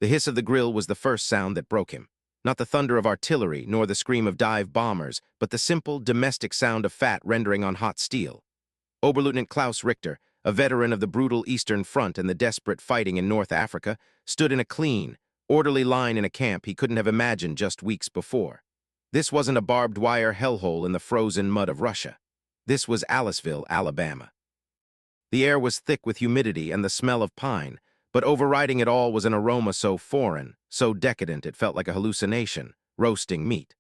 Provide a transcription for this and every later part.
The hiss of the grill was the first sound that broke him. Not the thunder of artillery, nor the scream of dive bombers, but the simple, domestic sound of fat rendering on hot steel. Oberleutnant Klaus Richter, a veteran of the brutal Eastern Front and the desperate fighting in North Africa, stood in a clean, orderly line in a camp he couldn't have imagined just weeks before. This wasn't a barbed wire hellhole in the frozen mud of Russia. This was Aliceville, Alabama. The air was thick with humidity and the smell of pine, but overriding it all was an aroma so foreign, so decadent it felt like a hallucination, roasting meat.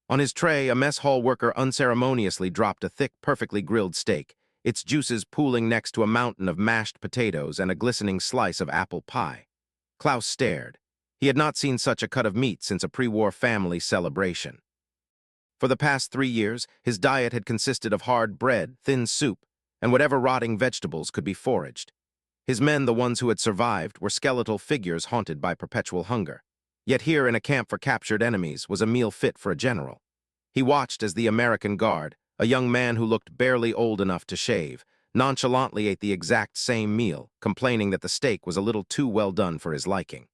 On his tray, a mess hall worker unceremoniously dropped a thick, perfectly grilled steak, its juices pooling next to a mountain of mashed potatoes and a glistening slice of apple pie. Klaus stared. He had not seen such a cut of meat since a pre-war family celebration. For the past 3 years, his diet had consisted of hard bread, thin soup, and whatever rotting vegetables could be foraged. His men, the ones who had survived, were skeletal figures haunted by perpetual hunger. Yet here in a camp for captured enemies was a meal fit for a general. He watched as the American guard, a young man who looked barely old enough to shave, nonchalantly ate the exact same meal, complaining that the steak was a little too well done for his liking.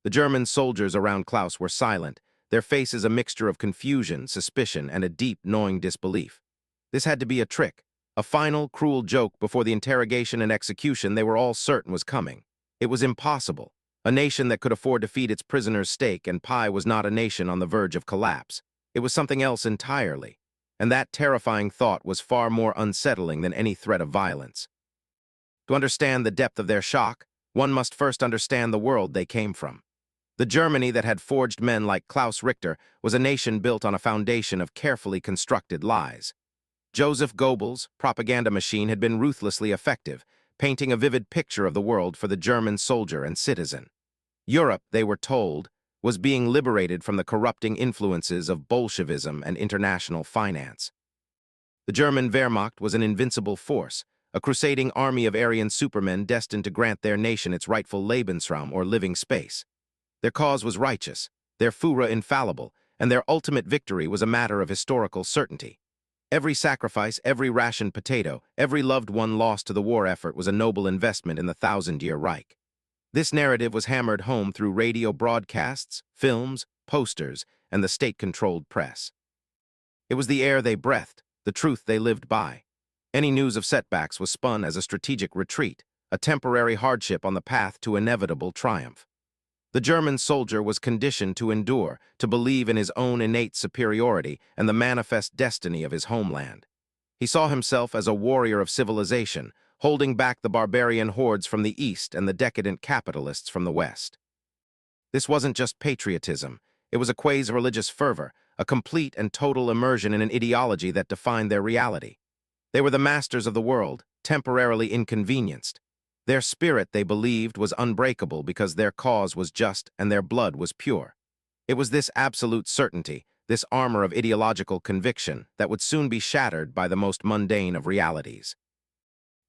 The German soldiers around Klaus were silent, their faces a mixture of confusion, suspicion, and a deep, gnawing disbelief. This had to be a trick, a final, cruel joke before the interrogation and execution they were all certain was coming. It was impossible. A nation that could afford to feed its prisoners steak and pie was not a nation on the verge of collapse. It was something else entirely, and that terrifying thought was far more unsettling than any threat of violence. To understand the depth of their shock, one must first understand the world they came from. The Germany that had forged men like Klaus Richter was a nation built on a foundation of carefully constructed lies. Joseph Goebbels' propaganda machine had been ruthlessly effective, painting a vivid picture of the world for the German soldier and citizen. Europe, they were told, was being liberated from the corrupting influences of Bolshevism and international finance. The German Wehrmacht was an invincible force, a crusading army of Aryan supermen destined to grant their nation its rightful Lebensraum or living space. Their cause was righteous, their Führer infallible, and their ultimate victory was a matter of historical certainty. Every sacrifice, every rationed potato, every loved one lost to the war effort was a noble investment in the thousand-year Reich. This narrative was hammered home through radio broadcasts, films, posters, and the state-controlled press. It was the air they breathed, the truth they lived by. Any news of setbacks was spun as a strategic retreat, a temporary hardship on the path to inevitable triumph. The German soldier was conditioned to endure, to believe in his own innate superiority and the manifest destiny of his homeland. He saw himself as a warrior of civilization, holding back the barbarian hordes from the east and the decadent capitalists from the west. This wasn't just patriotism, it was a quasi-religious fervor, a complete and total immersion in an ideology that defined their reality. They were the masters of the world, temporarily inconvenienced. Their spirit, they believed, was unbreakable because their cause was just and their blood was pure. It was this absolute certainty, this armor of ideological conviction, that would soon be shattered by the most mundane of realities.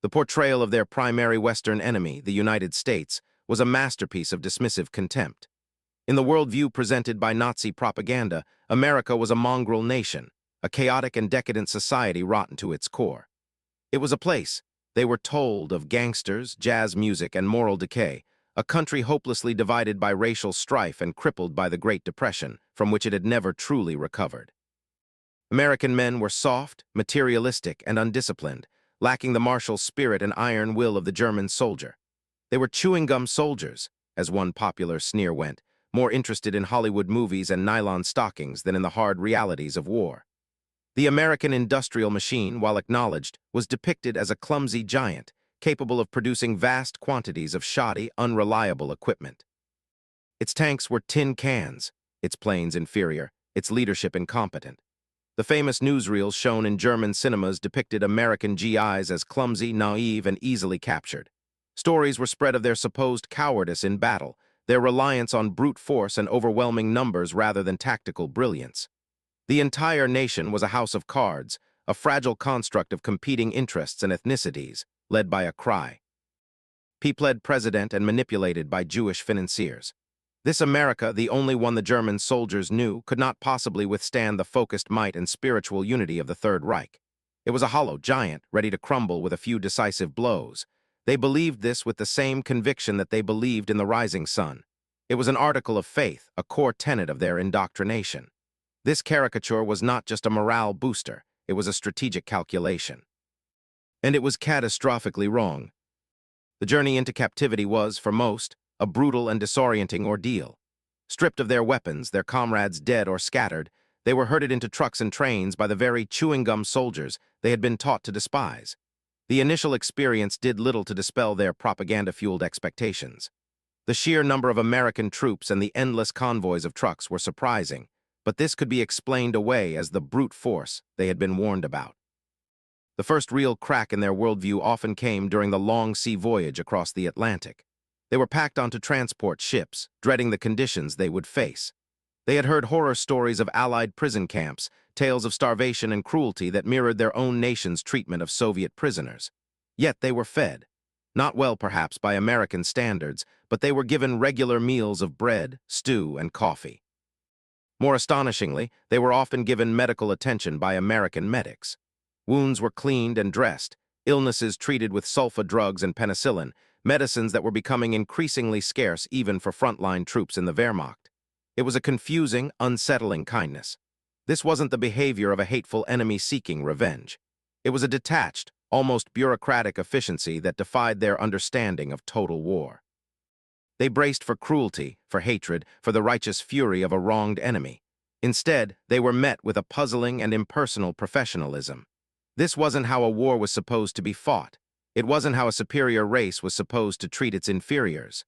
The portrayal of their primary Western enemy, the United States, was a masterpiece of dismissive contempt. In the worldview presented by Nazi propaganda, America was a mongrel nation, a chaotic and decadent society rotten to its core. It was a place, they were told, of gangsters, jazz music, and moral decay, a country hopelessly divided by racial strife and crippled by the Great Depression, from which it had never truly recovered. American men were soft, materialistic, and undisciplined, lacking the martial spirit and iron will of the German soldier. They were chewing gum soldiers, as one popular sneer went, more interested in Hollywood movies and nylon stockings than in the hard realities of war. The American industrial machine, while acknowledged, was depicted as a clumsy giant, capable of producing vast quantities of shoddy, unreliable equipment. Its tanks were tin cans, its planes inferior, its leadership incompetent. The famous newsreels shown in German cinemas depicted American GIs as clumsy, naive, and easily captured. Stories were spread of their supposed cowardice in battle, their reliance on brute force and overwhelming numbers rather than tactical brilliance. The entire nation was a house of cards, a fragile construct of competing interests and ethnicities, led by a cry. People-led president and manipulated by Jewish financiers. This America, the only one the German soldiers knew, could not possibly withstand the focused might and spiritual unity of the Third Reich. It was a hollow giant, ready to crumble with a few decisive blows. They believed this with the same conviction that they believed in the rising sun. It was an article of faith, a core tenet of their indoctrination. This caricature was not just a morale booster, it was a strategic calculation. And it was catastrophically wrong. The journey into captivity was, for most, a brutal and disorienting ordeal. Stripped of their weapons, their comrades dead or scattered, they were herded into trucks and trains by the very chewing gum soldiers they had been taught to despise. The initial experience did little to dispel their propaganda-fueled expectations. The sheer number of American troops and the endless convoys of trucks were surprising, but this could be explained away as the brute force they had been warned about. The first real crack in their worldview often came during the long sea voyage across the Atlantic. They were packed onto transport ships, dreading the conditions they would face. They had heard horror stories of Allied prison camps, tales of starvation and cruelty that mirrored their own nation's treatment of Soviet prisoners. Yet they were fed. Not well, perhaps, by American standards, but they were given regular meals of bread, stew, and coffee. More astonishingly, they were often given medical attention by American medics. Wounds were cleaned and dressed, illnesses treated with sulfa drugs and penicillin, medicines that were becoming increasingly scarce even for frontline troops in the Wehrmacht. It was a confusing, unsettling kindness. This wasn't the behavior of a hateful enemy seeking revenge. It was a detached, almost bureaucratic efficiency that defied their understanding of total war. They braced for cruelty, for hatred, for the righteous fury of a wronged enemy. Instead, they were met with a puzzling and impersonal professionalism. This wasn't how a war was supposed to be fought. It wasn't how a superior race was supposed to treat its inferiors.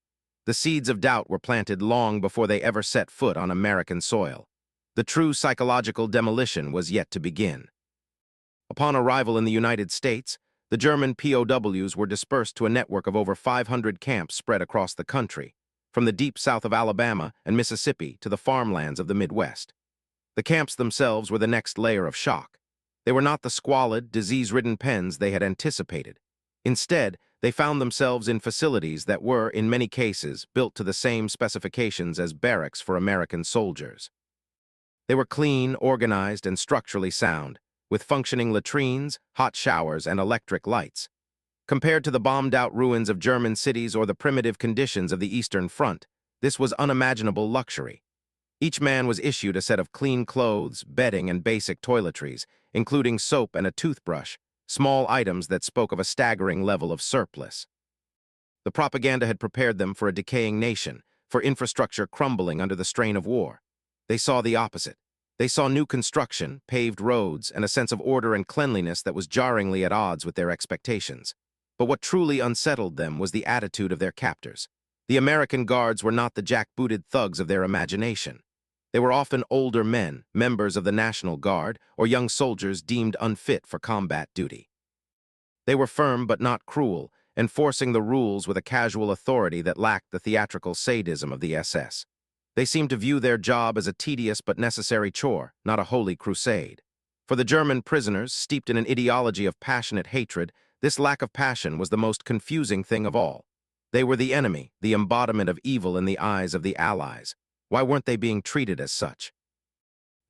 The seeds of doubt were planted long before they ever set foot on American soil. The true psychological demolition was yet to begin. Upon arrival in the United States, the German POWs were dispersed to a network of over 500 camps spread across the country, from the deep south of Alabama and Mississippi to the farmlands of the Midwest. The camps themselves were the next layer of shock. They were not the squalid, disease-ridden pens they had anticipated. Instead, they found themselves in facilities that were, in many cases, built to the same specifications as barracks for American soldiers. They were clean, organized, and structurally sound, with functioning latrines, hot showers, and electric lights. Compared to the bombed-out ruins of German cities or the primitive conditions of the Eastern Front, this was unimaginable luxury. Each man was issued a set of clean clothes, bedding, and basic toiletries, including soap and a toothbrush, small items that spoke of a staggering level of surplus. The propaganda had prepared them for a decaying nation, for infrastructure crumbling under the strain of war. They saw the opposite. They saw new construction, paved roads, and a sense of order and cleanliness that was jarringly at odds with their expectations. But what truly unsettled them was the attitude of their captors. The American guards were not the jackbooted thugs of their imagination. They were often older men, members of the National Guard, or young soldiers deemed unfit for combat duty. They were firm but not cruel, enforcing the rules with a casual authority that lacked the theatrical sadism of the SS. They seemed to view their job as a tedious but necessary chore, not a holy crusade. For the German prisoners, steeped in an ideology of passionate hatred, this lack of passion was the most confusing thing of all. They were the enemy, the embodiment of evil in the eyes of the Allies. Why weren't they being treated as such?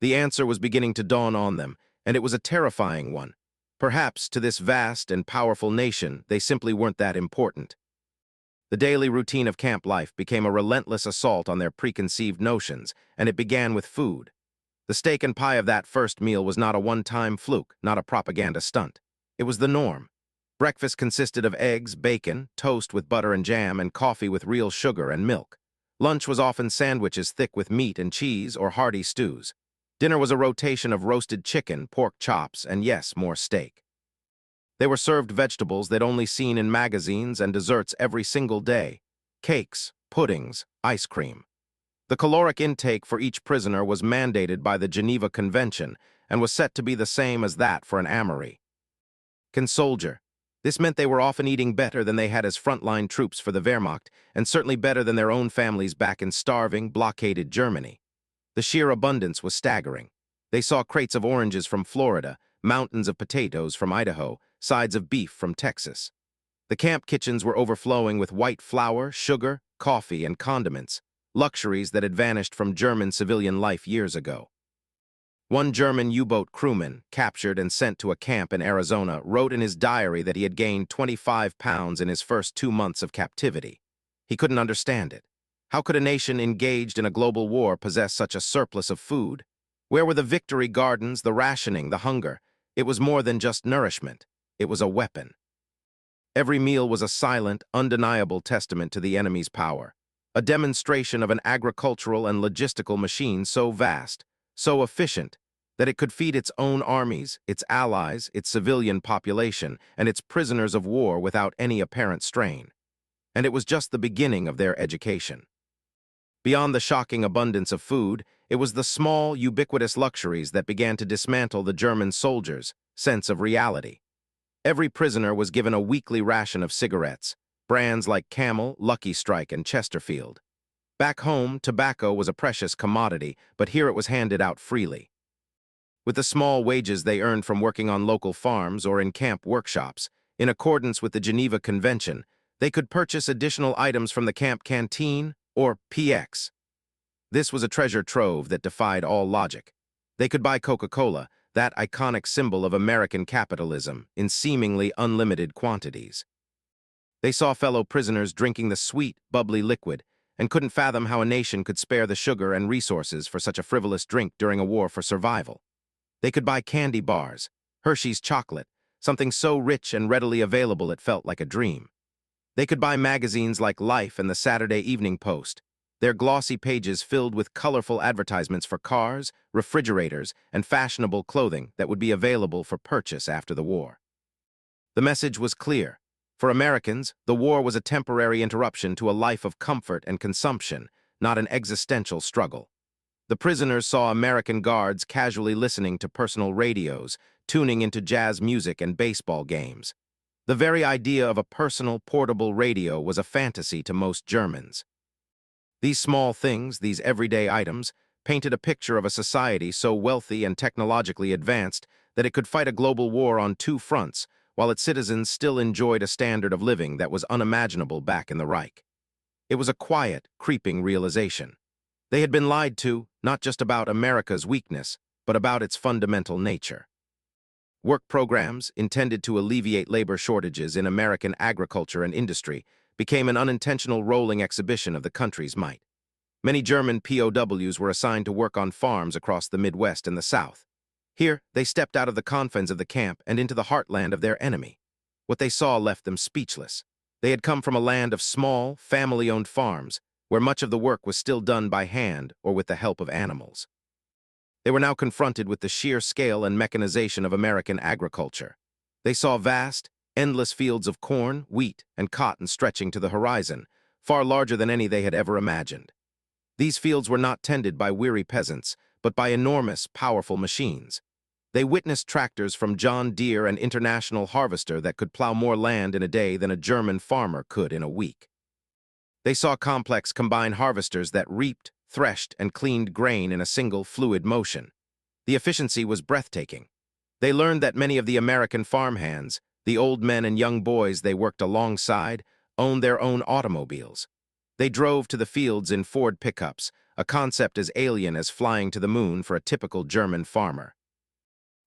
The answer was beginning to dawn on them, and it was a terrifying one. Perhaps, to this vast and powerful nation, they simply weren't that important. The daily routine of camp life became a relentless assault on their preconceived notions, and it began with food. The steak and pie of that first meal was not a one-time fluke, not a propaganda stunt. It was the norm. Breakfast consisted of eggs, bacon, toast with butter and jam, and coffee with real sugar and milk. Lunch was often sandwiches thick with meat and cheese or hearty stews. Dinner was a rotation of roasted chicken, pork chops, and yes, more steak. They were served vegetables they'd only seen in magazines and desserts every single day. Cakes, puddings, ice cream. The caloric intake for each prisoner was mandated by the Geneva Convention and was set to be the same as that for an armory. Soldier. This meant they were often eating better than they had as frontline troops for the Wehrmacht, and certainly better than their own families back in starving, blockaded Germany. The sheer abundance was staggering. They saw crates of oranges from Florida, mountains of potatoes from Idaho, sides of beef from Texas. The camp kitchens were overflowing with white flour, sugar, coffee, and condiments, luxuries that had vanished from German civilian life years ago. One German U-boat crewman, captured and sent to a camp in Arizona, wrote in his diary that he had gained 25 pounds in his first 2 months of captivity. He couldn't understand it. How could a nation engaged in a global war possess such a surplus of food? Where were the victory gardens, the rationing, the hunger? It was more than just nourishment. It was a weapon. Every meal was a silent, undeniable testament to the enemy's power, a demonstration of an agricultural and logistical machine so vast, so efficient, that it could feed its own armies, its allies, its civilian population, and its prisoners of war without any apparent strain. And it was just the beginning of their education. Beyond the shocking abundance of food, it was the small, ubiquitous luxuries that began to dismantle the German soldiers' sense of reality. Every prisoner was given a weekly ration of cigarettes, brands like Camel, Lucky Strike, and Chesterfield. Back home, tobacco was a precious commodity, but here it was handed out freely. With the small wages they earned from working on local farms or in camp workshops, in accordance with the Geneva Convention, they could purchase additional items from the camp canteen or PX. This was a treasure trove that defied all logic. They could buy Coca-Cola, that iconic symbol of American capitalism, in seemingly unlimited quantities. They saw fellow prisoners drinking the sweet, bubbly liquid and couldn't fathom how a nation could spare the sugar and resources for such a frivolous drink during a war for survival. They could buy candy bars, Hershey's chocolate, something so rich and readily available it felt like a dream. They could buy magazines like Life and the Saturday Evening Post, their glossy pages filled with colorful advertisements for cars, refrigerators, and fashionable clothing that would be available for purchase after the war. The message was clear. For Americans, the war was a temporary interruption to a life of comfort and consumption, not an existential struggle. The prisoners saw American guards casually listening to personal radios, tuning into jazz music and baseball games. The very idea of a personal, portable radio was a fantasy to most Germans. These small things, these everyday items, painted a picture of a society so wealthy and technologically advanced that it could fight a global war on two fronts, while its citizens still enjoyed a standard of living that was unimaginable back in the Reich. It was a quiet, creeping realization. They had been lied to, not just about America's weakness, but about its fundamental nature. Work programs, intended to alleviate labor shortages in American agriculture and industry, became an unintentional rolling exhibition of the country's might. Many German POWs were assigned to work on farms across the Midwest and the South. Here, they stepped out of the confines of the camp and into the heartland of their enemy. What they saw left them speechless. They had come from a land of small, family-owned farms, where much of the work was still done by hand or with the help of animals. They were now confronted with the sheer scale and mechanization of American agriculture. They saw vast, endless fields of corn, wheat, and cotton stretching to the horizon, far larger than any they had ever imagined. These fields were not tended by weary peasants, but by enormous, powerful machines. They witnessed tractors from John Deere and International Harvester that could plow more land in a day than a German farmer could in a week. They saw complex combine harvesters that reaped, threshed, and cleaned grain in a single fluid motion. The efficiency was breathtaking. They learned that many of the American farmhands, the old men and young boys they worked alongside, owned their own automobiles. They drove to the fields in Ford pickups, a concept as alien as flying to the moon for a typical German farmer.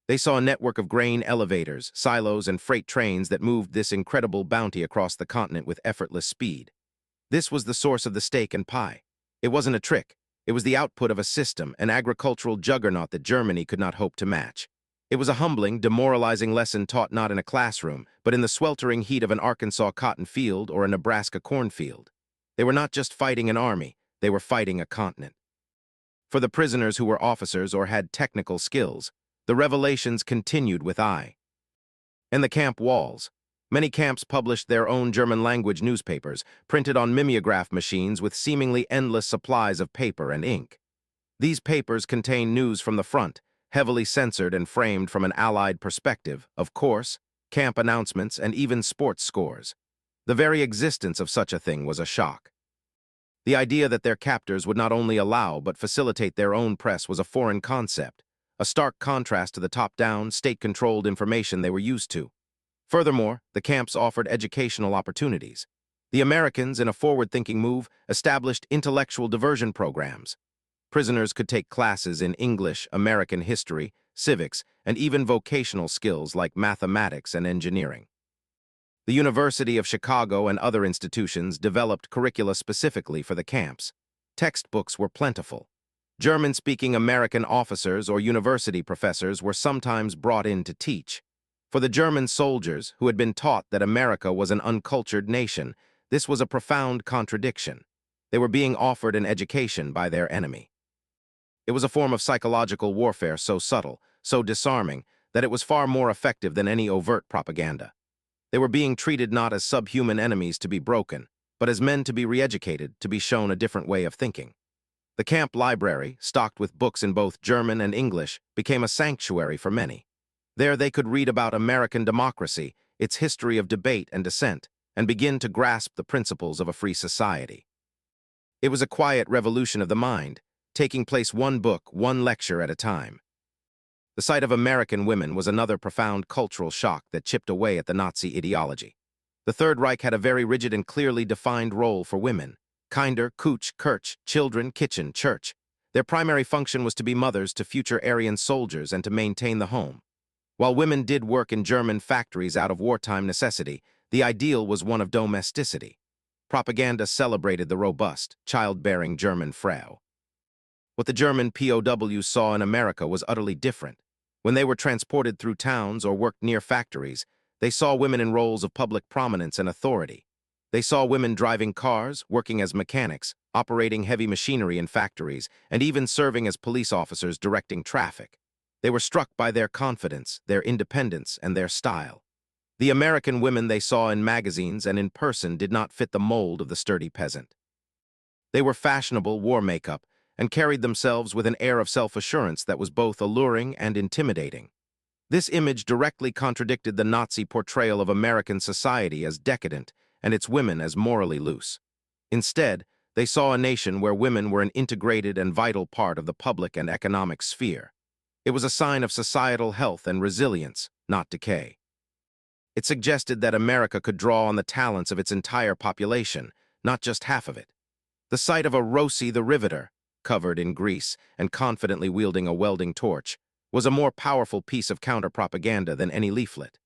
They saw a network of grain elevators, silos, and freight trains that moved this incredible bounty across the continent with effortless speed. This was the source of the steak and pie. It wasn't a trick. It was the output of a system, an agricultural juggernaut that Germany could not hope to match. It was a humbling, demoralizing lesson taught not in a classroom, but in the sweltering heat of an Arkansas cotton field or a Nebraska cornfield. They were not just fighting an army, they were fighting a continent. For the prisoners who were officers or had technical skills, the revelations continued with I. In the camp walls, many camps published their own German-language newspapers, printed on mimeograph machines with seemingly endless supplies of paper and ink. These papers contained news from the front, heavily censored and framed from an Allied perspective, of course, camp announcements, and even sports scores. The very existence of such a thing was a shock. The idea that their captors would not only allow but facilitate their own press was a foreign concept, a stark contrast to the top-down, state-controlled information they were used to. Furthermore, the camps offered educational opportunities. The Americans, in a forward-thinking move, established intellectual diversion programs. Prisoners could take classes in English, American history, civics, and even vocational skills like mathematics and engineering. The University of Chicago and other institutions developed curricula specifically for the camps. Textbooks were plentiful. German-speaking American officers or university professors were sometimes brought in to teach. For the German soldiers, who had been taught that America was an uncultured nation, this was a profound contradiction. They were being offered an education by their enemy. It was a form of psychological warfare so subtle, so disarming, that it was far more effective than any overt propaganda. They were being treated not as subhuman enemies to be broken, but as men to be re-educated, to be shown a different way of thinking. The camp library, stocked with books in both German and English, became a sanctuary for many. There they could read about American democracy, its history of debate and dissent, and begin to grasp the principles of a free society. It was a quiet revolution of the mind, taking place one book, one lecture at a time. The sight of American women was another profound cultural shock that chipped away at the Nazi ideology. The Third Reich had a very rigid and clearly defined role for women. Kinder, Kuch, Kirch, children, kitchen, church. Their primary function was to be mothers to future Aryan soldiers and to maintain the home. While women did work in German factories out of wartime necessity, the ideal was one of domesticity. Propaganda celebrated the robust, childbearing German Frau. What the German POWs saw in America was utterly different. When they were transported through towns or worked near factories, they saw women in roles of public prominence and authority. They saw women driving cars, working as mechanics, operating heavy machinery in factories, and even serving as police officers directing traffic. They were struck by their confidence, their independence, and their style. The American women they saw in magazines and in person did not fit the mold of the sturdy peasant. They were fashionable, wore makeup, and carried themselves with an air of self-assurance that was both alluring and intimidating. This image directly contradicted the Nazi portrayal of American society as decadent and its women as morally loose. Instead, they saw a nation where women were an integrated and vital part of the public and economic sphere. It was a sign of societal health and resilience, not decay. It suggested that America could draw on the talents of its entire population, not just half of it. The sight of a Rosie the Riveter, covered in grease and confidently wielding a welding torch, was a more powerful piece of counter-propaganda than any leaflet.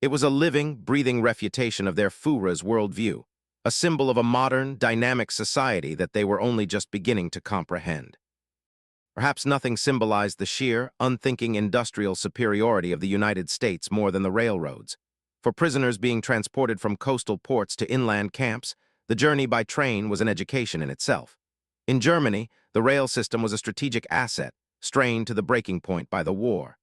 It was a living, breathing refutation of their Führer's worldview, a symbol of a modern, dynamic society that they were only just beginning to comprehend. Perhaps nothing symbolized the sheer, unthinking industrial superiority of the United States more than the railroads. For prisoners being transported from coastal ports to inland camps, the journey by train was an education in itself. In Germany, the rail system was a strategic asset, strained to the breaking point by the war.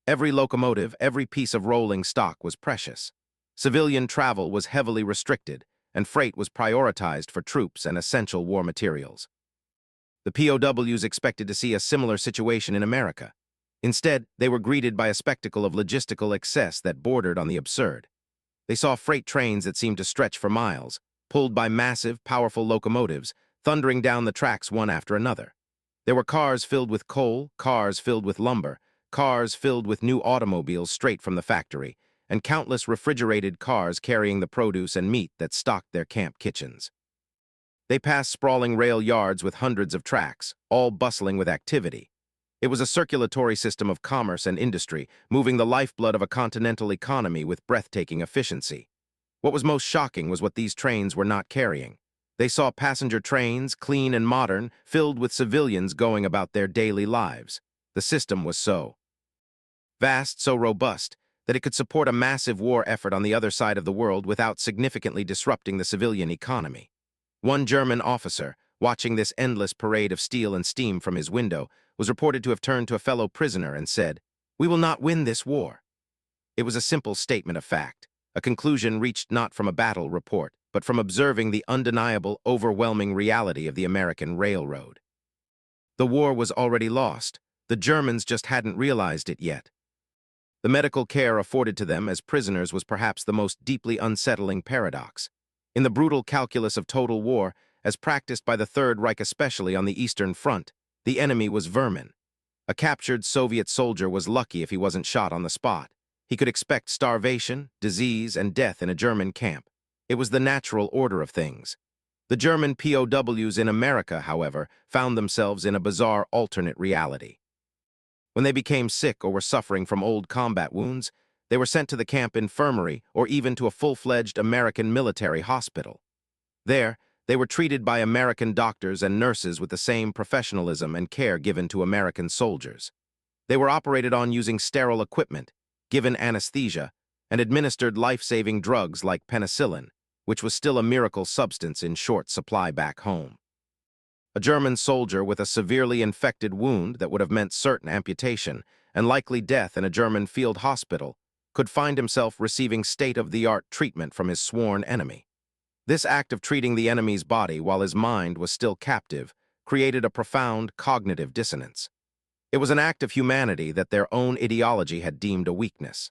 Every locomotive, every piece of rolling stock was precious. Civilian travel was heavily restricted, and freight was prioritized for troops and essential war materials. The POWs expected to see a similar situation in America. Instead, they were greeted by a spectacle of logistical excess that bordered on the absurd. They saw freight trains that seemed to stretch for miles, pulled by massive, powerful locomotives, thundering down the tracks one after another. There were cars filled with coal, cars filled with lumber, cars filled with new automobiles straight from the factory, and countless refrigerated cars carrying the produce and meat that stocked their camp kitchens. They passed sprawling rail yards with hundreds of tracks, all bustling with activity. It was a circulatory system of commerce and industry, moving the lifeblood of a continental economy with breathtaking efficiency. What was most shocking was what these trains were not carrying. They saw passenger trains, clean and modern, filled with civilians going about their daily lives. The system was so vast, so robust, that it could support a massive war effort on the other side of the world without significantly disrupting the civilian economy. One German officer, watching this endless parade of steel and steam from his window, was reported to have turned to a fellow prisoner and said, "We will not win this war." It was a simple statement of fact, a conclusion reached not from a battle report, but from observing the undeniable, overwhelming reality of the American railroad. The war was already lost. The Germans just hadn't realized it yet. The medical care afforded to them as prisoners was perhaps the most deeply unsettling paradox. In the brutal calculus of total war, as practiced by the Third Reich especially on the Eastern Front, the enemy was vermin. A captured Soviet soldier was lucky if he wasn't shot on the spot. He could expect starvation, disease, and death in a German camp. It was the natural order of things. The German POWs in America, however, found themselves in a bizarre alternate reality. When they became sick or were suffering from old combat wounds, They were sent to the camp infirmary or even to a full-fledged American military hospital. There, they were treated by American doctors and nurses with the same professionalism and care given to American soldiers. They were operated on using sterile equipment, given anesthesia, and administered life-saving drugs like penicillin, which was still a miracle substance in short supply back home. A German soldier with a severely infected wound that would have meant certain amputation and likely death in a German field hospital could find himself receiving state-of-the-art treatment from his sworn enemy. This act of treating the enemy's body while his mind was still captive created a profound cognitive dissonance. It was an act of humanity that their own ideology had deemed a weakness.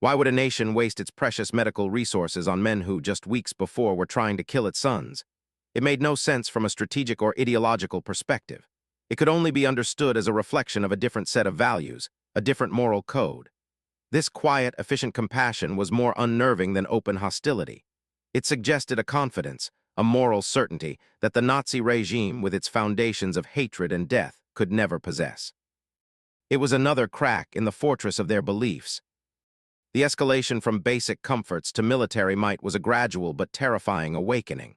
Why would a nation waste its precious medical resources on men who, just weeks before, were trying to kill its sons? It made no sense from a strategic or ideological perspective. It could only be understood as a reflection of a different set of values, a different moral code. This quiet, efficient compassion was more unnerving than open hostility. It suggested a confidence, a moral certainty that the Nazi regime, with its foundations of hatred and death, could never possess. It was another crack in the fortress of their beliefs. The escalation from basic comforts to military might was a gradual but terrifying awakening.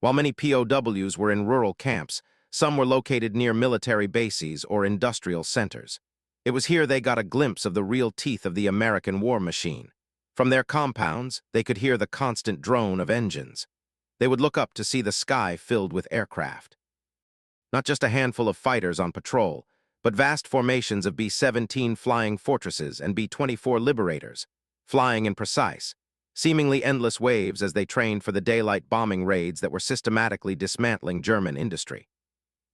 While many POWs were in rural camps, some were located near military bases or industrial centers. It was here they got a glimpse of the real teeth of the American war machine. From their compounds, they could hear the constant drone of engines. They would look up to see the sky filled with aircraft. Not just a handful of fighters on patrol, but vast formations of B-17 flying fortresses and B-24 Liberators, flying in precise, seemingly endless waves as they trained for the daylight bombing raids that were systematically dismantling German industry.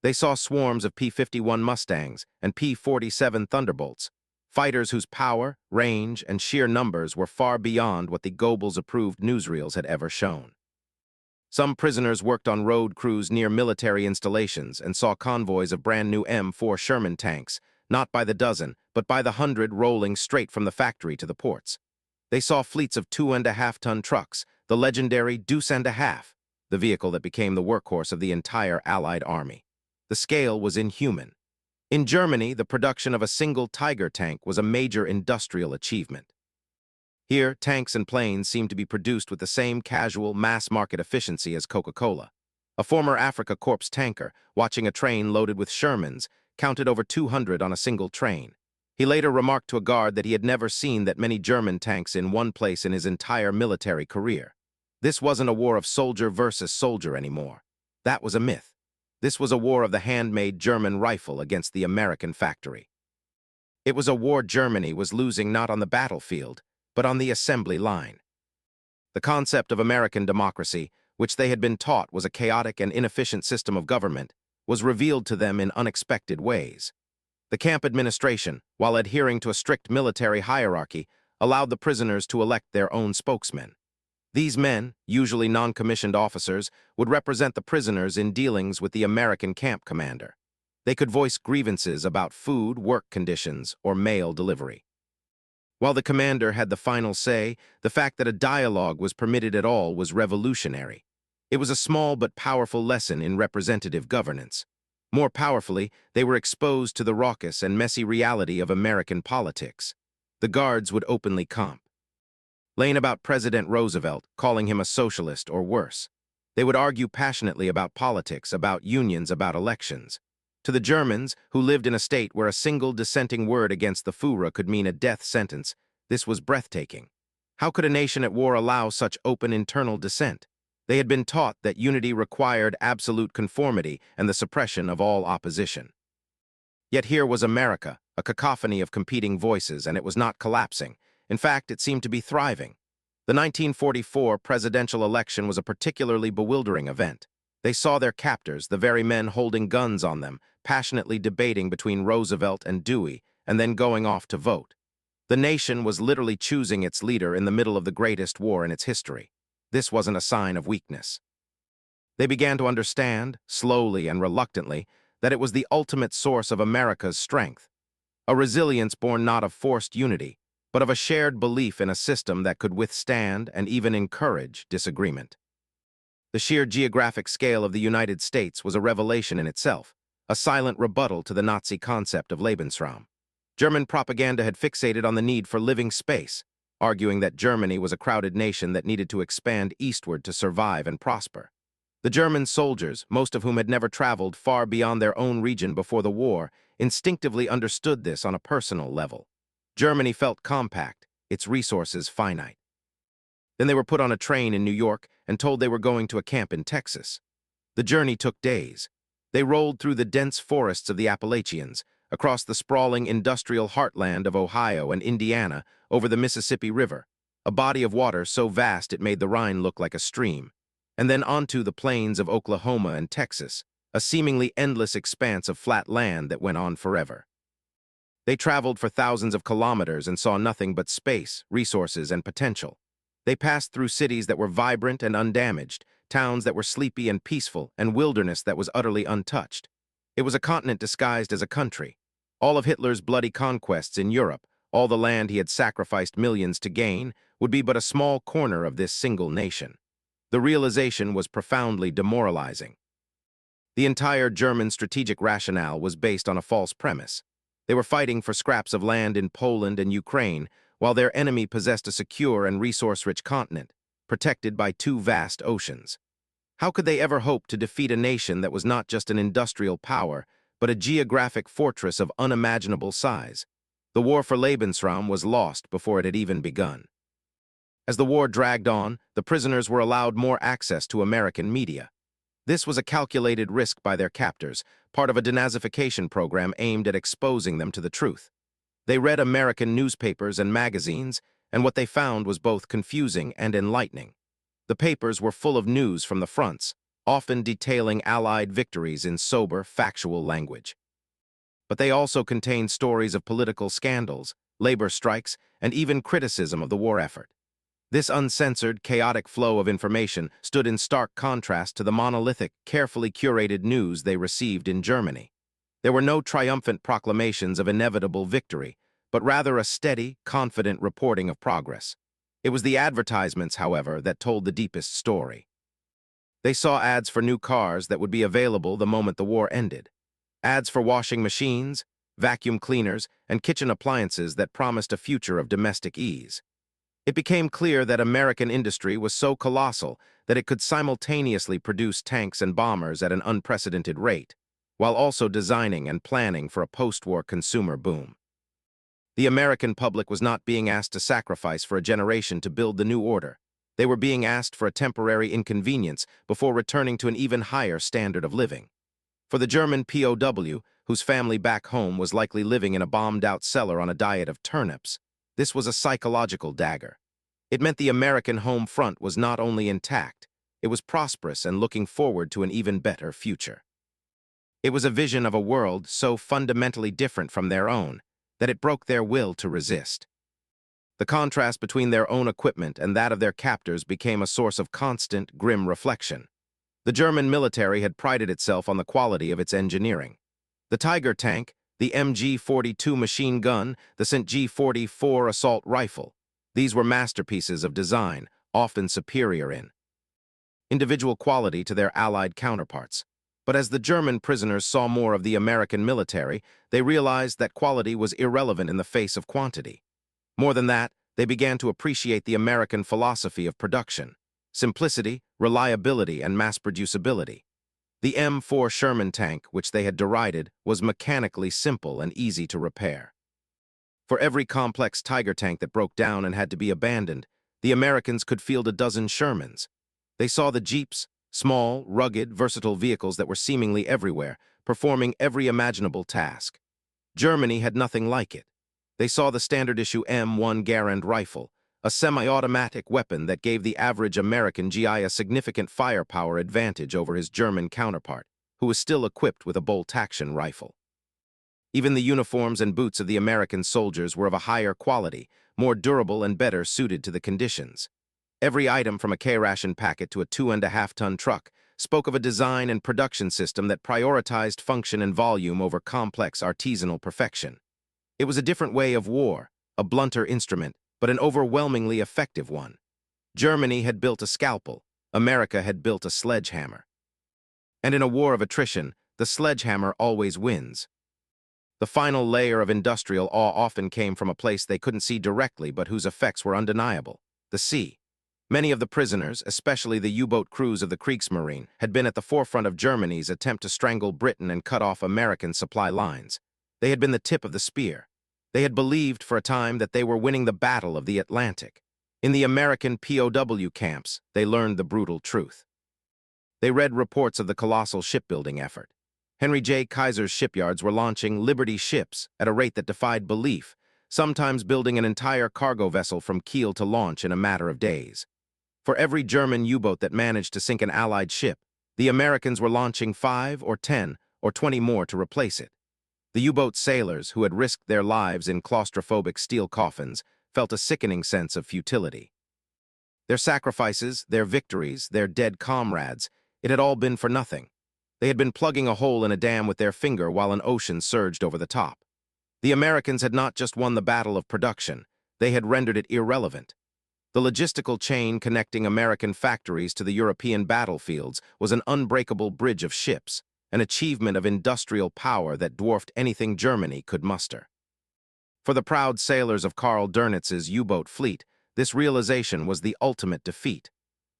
They saw swarms of P-51 Mustangs and P-47 Thunderbolts, fighters whose power, range, and sheer numbers were far beyond what the Goebbels-approved newsreels had ever shown. Some prisoners worked on road crews near military installations and saw convoys of brand-new M4 Sherman tanks, not by the dozen, but by the hundred rolling straight from the factory to the ports. They saw fleets of 2.5-ton trucks, the legendary Deuce and a Half, the vehicle that became the workhorse of the entire Allied army. The scale was inhuman. In Germany, the production of a single Tiger tank was a major industrial achievement. Here, tanks and planes seemed to be produced with the same casual, mass-market efficiency as Coca-Cola. A former Africa Corps tanker, watching a train loaded with Shermans, counted over 200 on a single train. He later remarked to a guard that he had never seen that many German tanks in one place in his entire military career. This wasn't a war of soldier versus soldier anymore. That was a myth. This was a war of the handmade German rifle against the American factory. It was a war Germany was losing not on the battlefield, but on the assembly line. The concept of American democracy, which they had been taught was a chaotic and inefficient system of government, was revealed to them in unexpected ways. The camp administration, while adhering to a strict military hierarchy, allowed the prisoners to elect their own spokesmen. These men, usually non-commissioned officers, would represent the prisoners in dealings with the American camp commander. They could voice grievances about food, work conditions, or mail delivery. While the commander had the final say, the fact that a dialogue was permitted at all was revolutionary. It was a small but powerful lesson in representative governance. More powerfully, they were exposed to the raucous and messy reality of American politics. The guards would openly complain about President Roosevelt, calling him a socialist or worse. They would argue passionately about politics, about unions, about elections. To the Germans, who lived in a state where a single dissenting word against the Führer could mean a death sentence, this was breathtaking. How could a nation at war allow such open internal dissent? They had been taught that unity required absolute conformity and the suppression of all opposition. Yet here was America, a cacophony of competing voices, and it was not collapsing. In fact, it seemed to be thriving. The 1944 presidential election was a particularly bewildering event. They saw their captors, the very men holding guns on them, passionately debating between Roosevelt and Dewey, and then going off to vote. The nation was literally choosing its leader in the middle of the greatest war in its history. This wasn't a sign of weakness. They began to understand, slowly and reluctantly, that it was the ultimate source of America's strength, a resilience born not of forced unity, but of a shared belief in a system that could withstand and even encourage disagreement. The sheer geographic scale of the United States was a revelation in itself, a silent rebuttal to the Nazi concept of Lebensraum. German propaganda had fixated on the need for living space, arguing that Germany was a crowded nation that needed to expand eastward to survive and prosper. The German soldiers, most of whom had never traveled far beyond their own region before the war, instinctively understood this on a personal level. Germany felt compact, its resources finite. Then they were put on a train in New York and told they were going to a camp in Texas. The journey took days. They rolled through the dense forests of the Appalachians, across the sprawling industrial heartland of Ohio and Indiana, over the Mississippi River, a body of water so vast it made the Rhine look like a stream, and then onto the plains of Oklahoma and Texas, a seemingly endless expanse of flat land that went on forever. They traveled for thousands of kilometers and saw nothing but space, resources, and potential. They passed through cities that were vibrant and undamaged, towns that were sleepy and peaceful, and wilderness that was utterly untouched. It was a continent disguised as a country. All of Hitler's bloody conquests in Europe, all the land he had sacrificed millions to gain, would be but a small corner of this single nation. The realization was profoundly demoralizing. The entire German strategic rationale was based on a false premise. They were fighting for scraps of land in Poland and Ukraine, while their enemy possessed a secure and resource-rich continent, protected by two vast oceans. How could they ever hope to defeat a nation that was not just an industrial power, but a geographic fortress of unimaginable size? The war for Lebensraum was lost before it had even begun. As the war dragged on, the prisoners were allowed more access to American media. This was a calculated risk by their captors, part of a denazification program aimed at exposing them to the truth. They read American newspapers and magazines, and what they found was both confusing and enlightening. The papers were full of news from the fronts, often detailing Allied victories in sober, factual language. But they also contained stories of political scandals, labor strikes, and even criticism of the war effort. This uncensored, chaotic flow of information stood in stark contrast to the monolithic, carefully curated news they received in Germany. There were no triumphant proclamations of inevitable victory, but rather a steady, confident reporting of progress. It was the advertisements, however, that told the deepest story. They saw ads for new cars that would be available the moment the war ended. Ads for washing machines, vacuum cleaners, and kitchen appliances that promised a future of domestic ease. It became clear that American industry was so colossal that it could simultaneously produce tanks and bombers at an unprecedented rate, while also designing and planning for a post-war consumer boom. The American public was not being asked to sacrifice for a generation to build the new order. They were being asked for a temporary inconvenience before returning to an even higher standard of living. For the German POW, whose family back home was likely living in a bombed-out cellar on a diet of turnips, this was a psychological dagger. It meant the American home front was not only intact, it was prosperous and looking forward to an even better future. It was a vision of a world so fundamentally different from their own that it broke their will to resist. The contrast between their own equipment and that of their captors became a source of constant, grim reflection. The German military had prided itself on the quality of its engineering. The Tiger tank, the MG-42 machine gun, the St. G-44 assault rifle. These were masterpieces of design, often superior in individual quality to their Allied counterparts. But as the German prisoners saw more of the American military, they realized that quality was irrelevant in the face of quantity. More than that, they began to appreciate the American philosophy of production: simplicity, reliability, and mass producibility. The M4 Sherman tank, which they had derided, was mechanically simple and easy to repair. For every complex Tiger tank that broke down and had to be abandoned, the Americans could field a dozen Shermans. They saw the Jeeps, small, rugged, versatile vehicles that were seemingly everywhere, performing every imaginable task. Germany had nothing like it. They saw the standard-issue M1 Garand rifle, a semi-automatic weapon that gave the average American GI a significant firepower advantage over his German counterpart, who was still equipped with a bolt-action rifle. Even the uniforms and boots of the American soldiers were of a higher quality, more durable and better suited to the conditions. Every item from a K-ration packet to a 2.5-ton truck spoke of a design and production system that prioritized function and volume over complex artisanal perfection. It was a different way of war, a blunter instrument, but an overwhelmingly effective one. Germany had built a scalpel, America had built a sledgehammer. And in a war of attrition, the sledgehammer always wins. The final layer of industrial awe often came from a place they couldn't see directly but whose effects were undeniable: the sea. Many of the prisoners, especially the U-boat crews of the Kriegsmarine, had been at the forefront of Germany's attempt to strangle Britain and cut off American supply lines. They had been the tip of the spear. They had believed for a time that they were winning the Battle of the Atlantic. In the American POW camps, they learned the brutal truth. They read reports of the colossal shipbuilding effort. Henry J. Kaiser's shipyards were launching Liberty ships at a rate that defied belief, sometimes building an entire cargo vessel from keel to launch in a matter of days. For every German U-boat that managed to sink an Allied ship, the Americans were launching 5 or 10 or 20 more to replace it. The U-boat sailors, who had risked their lives in claustrophobic steel coffins, felt a sickening sense of futility. Their sacrifices, their victories, their dead comrades, it had all been for nothing. They had been plugging a hole in a dam with their finger while an ocean surged over the top. The Americans had not just won the battle of production, they had rendered it irrelevant. The logistical chain connecting American factories to the European battlefields was an unbreakable bridge of ships, an achievement of industrial power that dwarfed anything Germany could muster. For the proud sailors of Karl Dernitz's U-boat fleet, this realization was the ultimate defeat.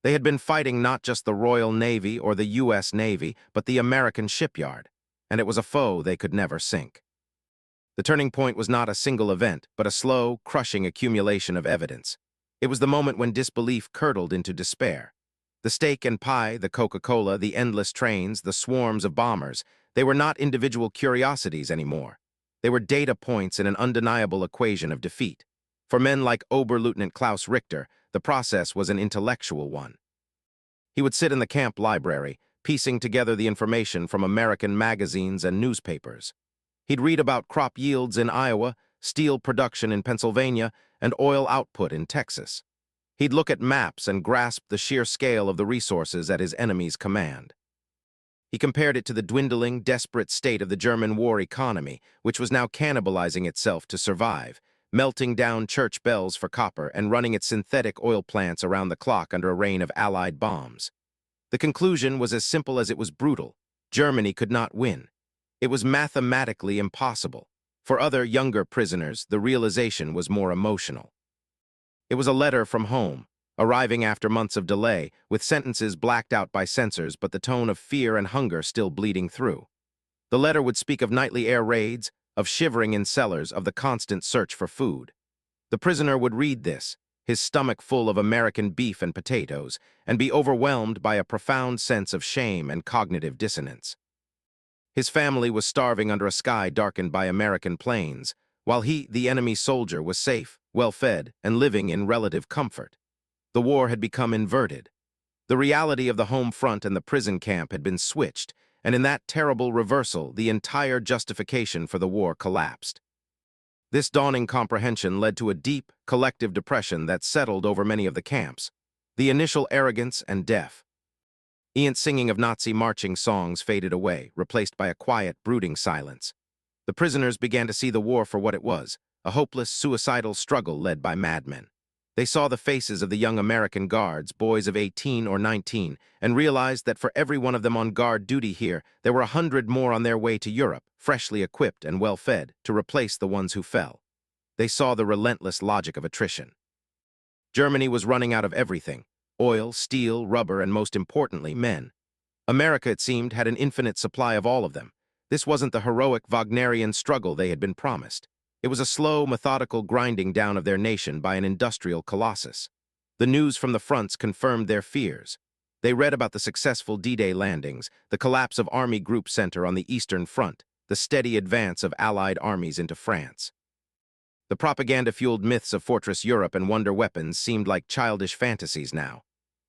They had been fighting not just the Royal Navy or the U.S. Navy, but the American shipyard, and it was a foe they could never sink. The turning point was not a single event, but a slow, crushing accumulation of evidence. It was the moment when disbelief curdled into despair. The steak and pie, the Coca-Cola, the endless trains, the swarms of bombers, they were not individual curiosities anymore. They were data points in an undeniable equation of defeat. For men like Oberleutnant Klaus Richter, the process was an intellectual one. He would sit in the camp library, piecing together the information from American magazines and newspapers. He'd read about crop yields in Iowa, steel production in Pennsylvania, and oil output in Texas. He'd look at maps and grasp the sheer scale of the resources at his enemy's command. He compared it to the dwindling, desperate state of the German war economy, which was now cannibalizing itself to survive, melting down church bells for copper and running its synthetic oil plants around the clock under a rain of Allied bombs. The conclusion was as simple as it was brutal. Germany could not win. It was mathematically impossible. For other, younger prisoners, the realization was more emotional. It was a letter from home, arriving after months of delay, with sentences blacked out by censors but the tone of fear and hunger still bleeding through. The letter would speak of nightly air raids, of shivering in cellars, of the constant search for food. The prisoner would read this, his stomach full of American beef and potatoes, and be overwhelmed by a profound sense of shame and cognitive dissonance. His family was starving under a sky darkened by American planes, while he, the enemy soldier, was safe, well-fed, and living in relative comfort. The war had become inverted. The reality of the home front and the prison camp had been switched, and in that terrible reversal, the entire justification for the war collapsed. This dawning comprehension led to a deep, collective depression that settled over many of the camps. The initial arrogance and deaf. Ian's singing of Nazi marching songs faded away, replaced by a quiet, brooding silence. The prisoners began to see the war for what it was, a hopeless, suicidal struggle led by madmen. They saw the faces of the young American guards, boys of 18 or 19, and realized that for every one of them on guard duty here, there were 100 more on their way to Europe, freshly equipped and well-fed, to replace the ones who fell. They saw the relentless logic of attrition. Germany was running out of everything: oil, steel, rubber, and most importantly, men. America, it seemed, had an infinite supply of all of them. This wasn't the heroic Wagnerian struggle they had been promised. It was a slow, methodical grinding down of their nation by an industrial colossus. The news from the fronts confirmed their fears. They read about the successful D-Day landings, the collapse of Army Group Center on the Eastern Front, the steady advance of Allied armies into France. The propaganda-fueled myths of Fortress Europe and wonder weapons seemed like childish fantasies now.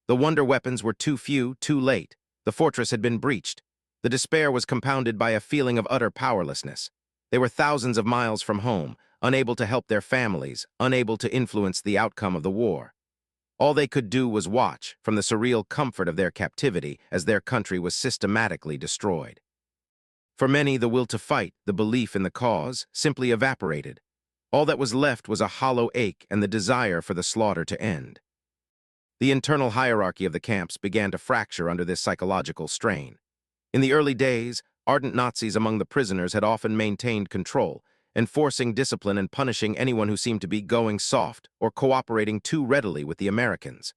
The wonder weapons were too few, too late. The fortress had been breached. The despair was compounded by a feeling of utter powerlessness. They were thousands of miles from home, unable to help their families, unable to influence the outcome of the war. All they could do was watch, from the surreal comfort of their captivity, as their country was systematically destroyed. For many, the will to fight, the belief in the cause, simply evaporated. All that was left was a hollow ache and the desire for the slaughter to end. The internal hierarchy of the camps began to fracture under this psychological strain. In the early days, ardent Nazis among the prisoners had often maintained control, enforcing discipline and punishing anyone who seemed to be going soft or cooperating too readily with the Americans.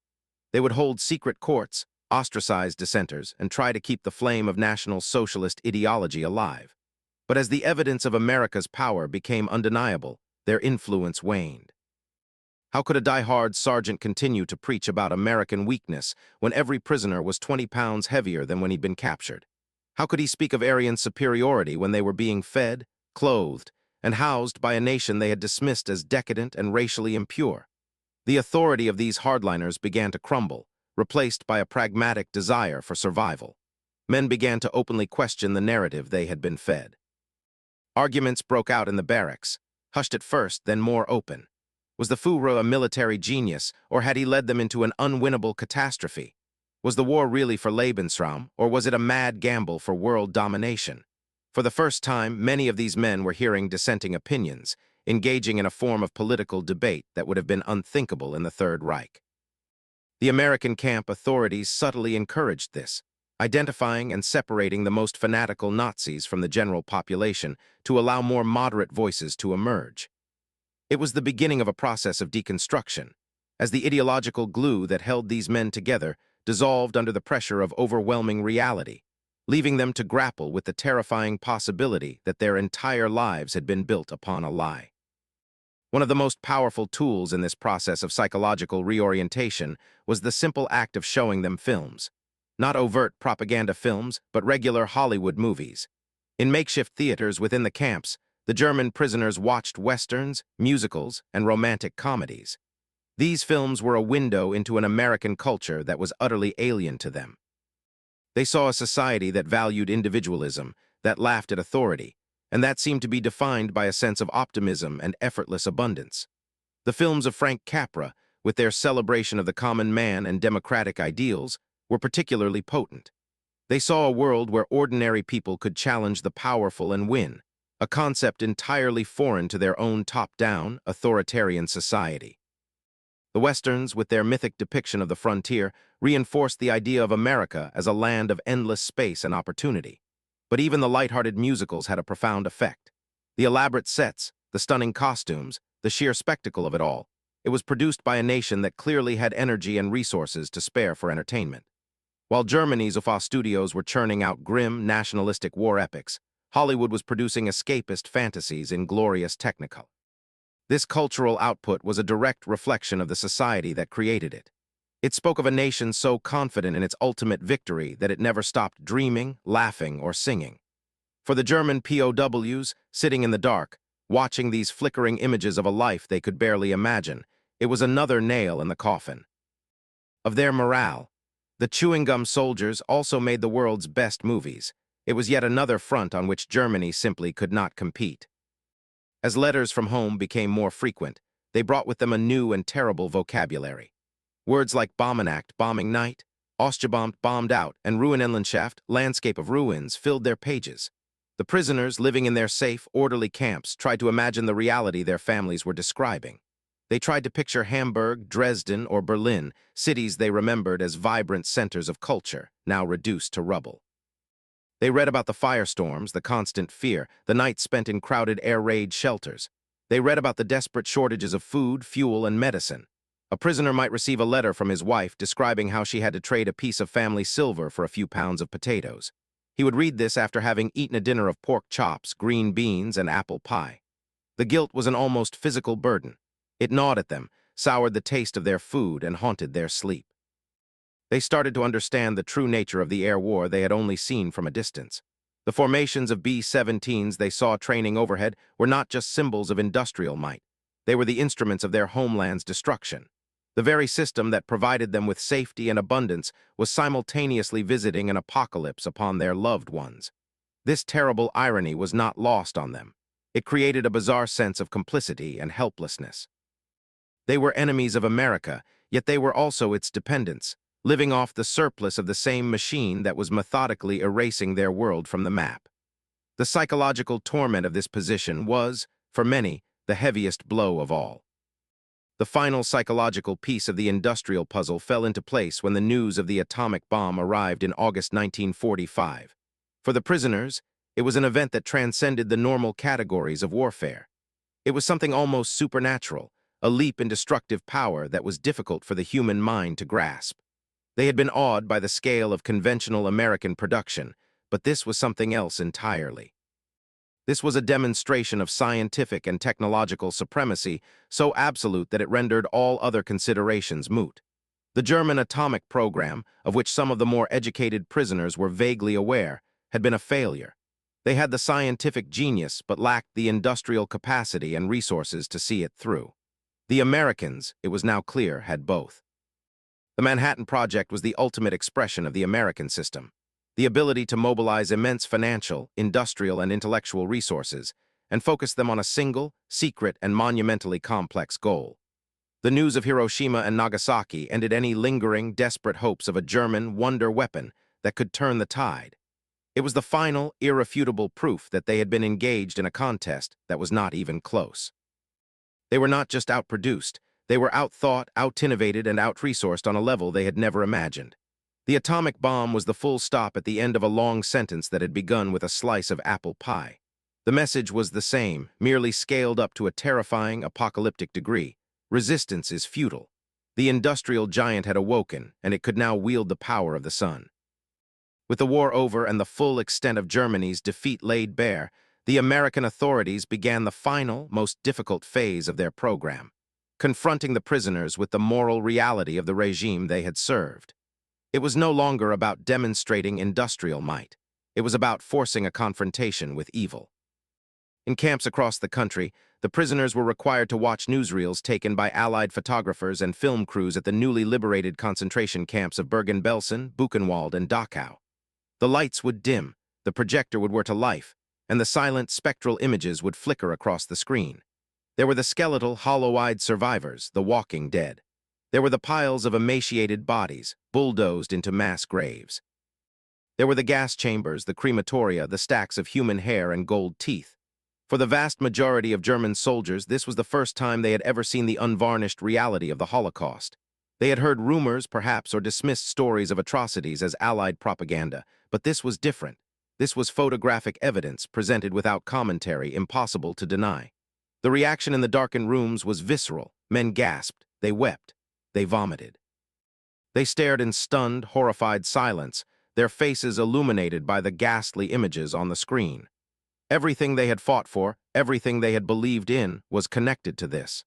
They would hold secret courts, ostracize dissenters, and try to keep the flame of National Socialist ideology alive. But as the evidence of America's power became undeniable, their influence waned. How could a die-hard sergeant continue to preach about American weakness when every prisoner was 20 pounds heavier than when he'd been captured? How could he speak of Aryan superiority when they were being fed, clothed, and housed by a nation they had dismissed as decadent and racially impure? The authority of these hardliners began to crumble, replaced by a pragmatic desire for survival. Men began to openly question the narrative they had been fed. Arguments broke out in the barracks, hushed at first, then more open. Was the Führer a military genius, or had he led them into an unwinnable catastrophe? Was the war really for Lebensraum, or was it a mad gamble for world domination? For the first time, many of these men were hearing dissenting opinions, engaging in a form of political debate that would have been unthinkable in the Third Reich. The American camp authorities subtly encouraged this, identifying and separating the most fanatical Nazis from the general population to allow more moderate voices to emerge. It was the beginning of a process of deconstruction, as the ideological glue that held these men together dissolved under the pressure of overwhelming reality, leaving them to grapple with the terrifying possibility that their entire lives had been built upon a lie. One of the most powerful tools in this process of psychological reorientation was the simple act of showing them films. Not overt propaganda films, but regular Hollywood movies. In makeshift theaters within the camps, the German prisoners watched westerns, musicals, and romantic comedies. These films were a window into an American culture that was utterly alien to them. They saw a society that valued individualism, that laughed at authority, and that seemed to be defined by a sense of optimism and effortless abundance. The films of Frank Capra, with their celebration of the common man and democratic ideals, were particularly potent. They saw a world where ordinary people could challenge the powerful and win, a concept entirely foreign to their own top-down, authoritarian society. The Westerns, with their mythic depiction of the frontier, reinforced the idea of America as a land of endless space and opportunity. But even the light-hearted musicals had a profound effect. The elaborate sets, the stunning costumes, the sheer spectacle of it all. It was produced by a nation that clearly had energy and resources to spare for entertainment. While Germany's UFA studios were churning out grim, nationalistic war epics, Hollywood was producing escapist fantasies in glorious technicolor. This cultural output was a direct reflection of the society that created it. It spoke of a nation so confident in its ultimate victory that it never stopped dreaming, laughing, or singing. For the German POWs, sitting in the dark, watching these flickering images of a life they could barely imagine, it was another nail in the coffin. Of their morale, the chewing gum soldiers also made the world's best movies. It was yet another front on which Germany simply could not compete. As letters from home became more frequent, they brought with them a new and terrible vocabulary. Words like Bombenacht, bombing night, Ostgebombt, bombed out, and Ruinenlandschaft, landscape of ruins, filled their pages. The prisoners, living in their safe, orderly camps, tried to imagine the reality their families were describing. They tried to picture Hamburg, Dresden, or Berlin, cities they remembered as vibrant centers of culture, now reduced to rubble. They read about the firestorms, the constant fear, the nights spent in crowded air raid shelters. They read about the desperate shortages of food, fuel, and medicine. A prisoner might receive a letter from his wife describing how she had to trade a piece of family silver for a few pounds of potatoes. He would read this after having eaten a dinner of pork chops, green beans, and apple pie. The guilt was an almost physical burden. It gnawed at them, soured the taste of their food, and haunted their sleep. They started to understand the true nature of the air war they had only seen from a distance. The formations of B-17s they saw training overhead were not just symbols of industrial might. They were the instruments of their homeland's destruction. The very system that provided them with safety and abundance was simultaneously visiting an apocalypse upon their loved ones. This terrible irony was not lost on them. It created a bizarre sense of complicity and helplessness. They were enemies of America, yet they were also its dependents, living off the surplus of the same machine that was methodically erasing their world from the map. The psychological torment of this position was, for many, the heaviest blow of all. The final psychological piece of the industrial puzzle fell into place when the news of the atomic bomb arrived in August 1945. For the prisoners, It was an event that transcended the normal categories of warfare. It was something almost supernatural, a leap in destructive power that was difficult for the human mind to grasp. They had been awed by the scale of conventional American production, but this was something else entirely. This was a demonstration of scientific and technological supremacy so absolute that it rendered all other considerations moot. The German atomic program, of which some of the more educated prisoners were vaguely aware, had been a failure. They had the scientific genius but lacked the industrial capacity and resources to see it through. The Americans, it was now clear, had both. The Manhattan Project was the ultimate expression of the American system, the ability to mobilize immense financial, industrial, and intellectual resources and focus them on a single, secret, and monumentally complex goal. The news of Hiroshima and Nagasaki ended any lingering, desperate hopes of a German wonder weapon that could turn the tide. It was the final, irrefutable proof that they had been engaged in a contest that was not even close. They were not just outproduced, they were outthought, out-innovated, and out-resourced on a level they had never imagined. The atomic bomb was the full stop at the end of a long sentence that had begun with a slice of apple pie. The message was the same, merely scaled up to a terrifying, apocalyptic degree. Resistance is futile. The industrial giant had awoken, and it could now wield the power of the sun. With the war over and the full extent of Germany's defeat laid bare, the American authorities began the final, most difficult phase of their program, confronting the prisoners with the moral reality of the regime they had served. It was no longer about demonstrating industrial might. It was about forcing a confrontation with evil. In camps across the country, the prisoners were required to watch newsreels taken by Allied photographers and film crews at the newly liberated concentration camps of Bergen-Belsen, Buchenwald, and Dachau. The lights would dim, the projector would whir to life, and the silent, spectral images would flicker across the screen. There were the skeletal, hollow-eyed survivors, the walking dead. There were the piles of emaciated bodies, bulldozed into mass graves. There were the gas chambers, the crematoria, the stacks of human hair and gold teeth. For the vast majority of German soldiers, this was the first time they had ever seen the unvarnished reality of the Holocaust. They had heard rumors, perhaps, or dismissed stories of atrocities as Allied propaganda, but this was different. This was photographic evidence presented without commentary, impossible to deny. The reaction in the darkened rooms was visceral. Men gasped, they wept, they vomited. They stared in stunned, horrified silence, their faces illuminated by the ghastly images on the screen. Everything they had fought for, everything they had believed in, was connected to this.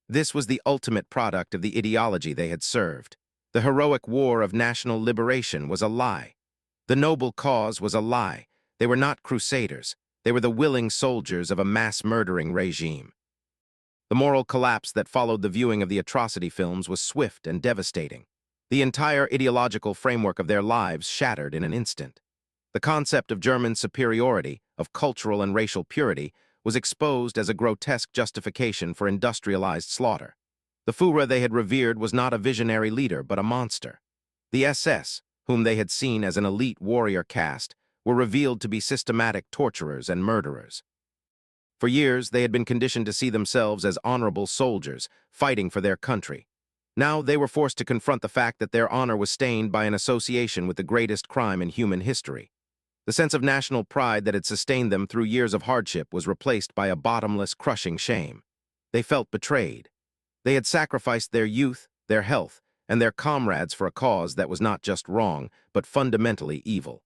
This was the ultimate product of the ideology they had served. The heroic war of national liberation was a lie. The noble cause was a lie. They were not crusaders. They were the willing soldiers of a mass-murdering regime. The moral collapse that followed the viewing of the atrocity films was swift and devastating. The entire ideological framework of their lives shattered in an instant. The concept of German superiority, of cultural and racial purity, was exposed as a grotesque justification for industrialized slaughter. The Führer they had revered was not a visionary leader, but a monster. The SS, whom they had seen as an elite warrior caste, were revealed to be systematic torturers and murderers. For years, they had been conditioned to see themselves as honorable soldiers, fighting for their country. Now they were forced to confront the fact that their honor was stained by an association with the greatest crime in human history. The sense of national pride that had sustained them through years of hardship was replaced by a bottomless, crushing shame. They felt betrayed. They had sacrificed their youth, their health, and their comrades for a cause that was not just wrong, but fundamentally evil.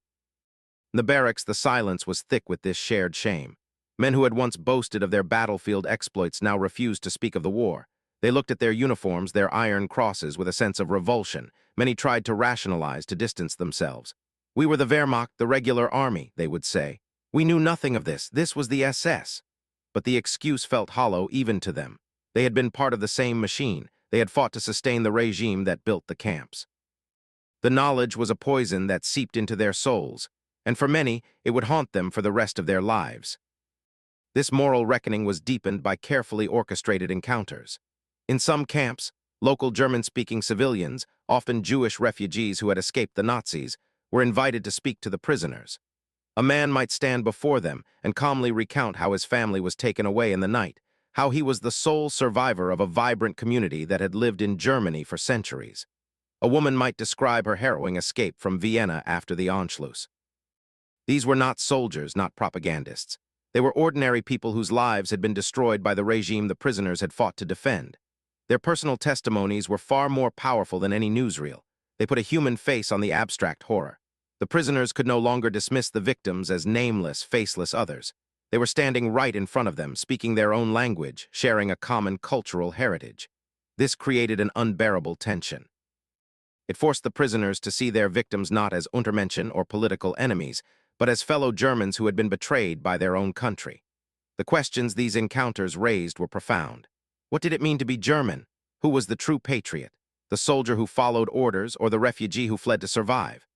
In the barracks, the silence was thick with this shared shame. Men who had once boasted of their battlefield exploits now refused to speak of the war. They looked at their uniforms, their iron crosses, with a sense of revulsion. Many tried to rationalize, to distance themselves. "We were the Wehrmacht, the regular army," they would say. "We knew nothing of this. This was the SS." But the excuse felt hollow even to them. They had been part of the same machine. They had fought to sustain the regime that built the camps. The knowledge was a poison that seeped into their souls, and for many, it would haunt them for the rest of their lives. This moral reckoning was deepened by carefully orchestrated encounters. In some camps, local German-speaking civilians, often Jewish refugees who had escaped the Nazis, were invited to speak to the prisoners. A man might stand before them and calmly recount how his family was taken away in the night, how he was the sole survivor of a vibrant community that had lived in Germany for centuries. A woman might describe her harrowing escape from Vienna after the Anschluss. These were not soldiers, not propagandists. They were ordinary people whose lives had been destroyed by the regime the prisoners had fought to defend. Their personal testimonies were far more powerful than any newsreel. They put a human face on the abstract horror. The prisoners could no longer dismiss the victims as nameless, faceless others. They were standing right in front of them, speaking their own language, sharing a common cultural heritage. This created an unbearable tension. It forced the prisoners to see their victims not as Untermenschen or political enemies, but as fellow Germans who had been betrayed by their own country. The questions these encounters raised were profound. What did it mean to be German? Who was the true patriot? The soldier who followed orders or the refugee who fled to survive?